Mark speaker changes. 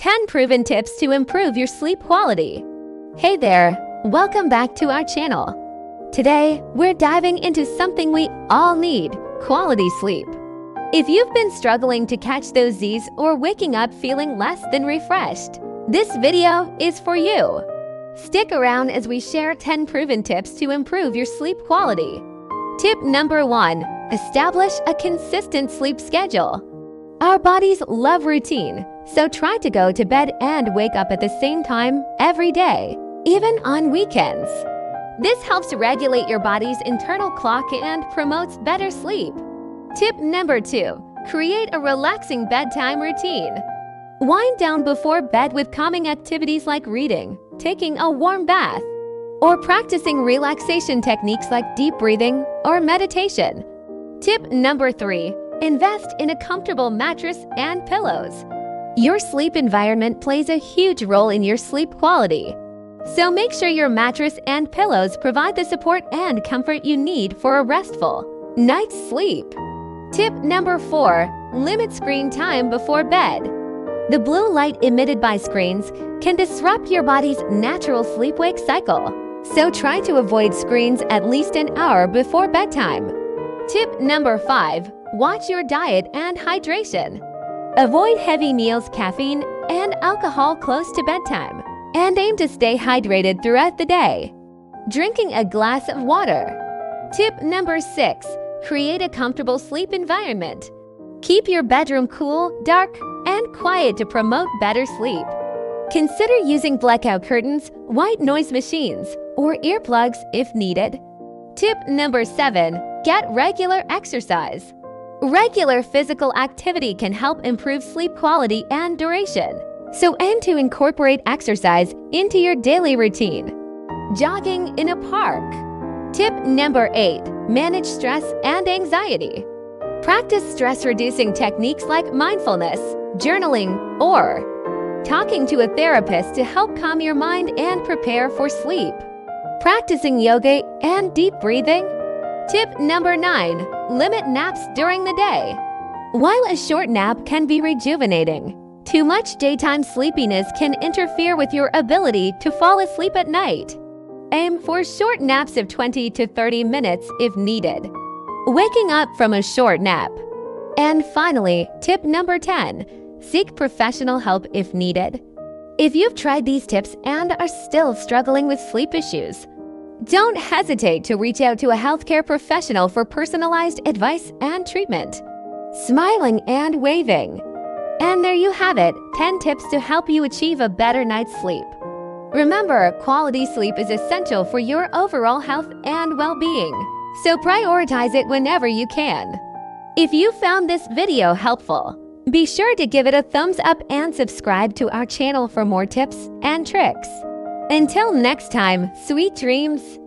Speaker 1: 10 proven tips to improve your sleep quality. Hey there, welcome back to our channel. Today, we're diving into something we all need, quality sleep. If you've been struggling to catch those Z's or waking up feeling less than refreshed, this video is for you. Stick around as we share 10 proven tips to improve your sleep quality. Tip number 1, establish a consistent sleep schedule. Our bodies love routine, so try to go to bed and wake up at the same time every day, even on weekends. This helps regulate your body's internal clock and promotes better sleep. Tip number 2, create a relaxing bedtime routine. Wind down before bed with calming activities like reading, taking a warm bath, or practicing relaxation techniques like deep breathing or meditation. Tip number 3, invest in a comfortable mattress and pillows. Your sleep environment plays a huge role in your sleep quality. So make sure your mattress and pillows provide the support and comfort you need for a restful night's sleep. Tip number 4, limit screen time before bed. The blue light emitted by screens can disrupt your body's natural sleep-wake cycle, so try to avoid screens at least an hour before bedtime. Tip number 5, watch your diet and hydration. Avoid heavy meals, caffeine, and alcohol close to bedtime, and aim to stay hydrated throughout the day. Drinking a glass of water. Tip number 6, create a comfortable sleep environment. Keep your bedroom cool, dark, and quiet to promote better sleep. Consider using blackout curtains, white noise machines, or earplugs if needed. Tip number 7, get regular exercise. Regular physical activity can help improve sleep quality and duration, so aim to incorporate exercise into your daily routine. Jogging in a park. Tip number 8, manage stress and anxiety. Practice stress-reducing techniques like mindfulness, journaling, or talking to a therapist to help calm your mind and prepare for sleep. Practicing yoga and deep breathing. Tip number 9, limit naps during the day. While a short nap can be rejuvenating, too much daytime sleepiness can interfere with your ability to fall asleep at night. Aim for short naps of 20 to 30 minutes if needed, waking up from a short nap. And finally, tip number 10, seek professional help if needed. If you've tried these tips and are still struggling with sleep issues, don't hesitate to reach out to a healthcare professional for personalized advice and treatment. Smiling and waving. And there you have it, 10 tips to help you achieve a better night's sleep. Remember, quality sleep is essential for your overall health and well-being, so prioritize it whenever you can. If you found this video helpful, be sure to give it a thumbs up and subscribe to our channel for more tips and tricks. Until next time, sweet dreams!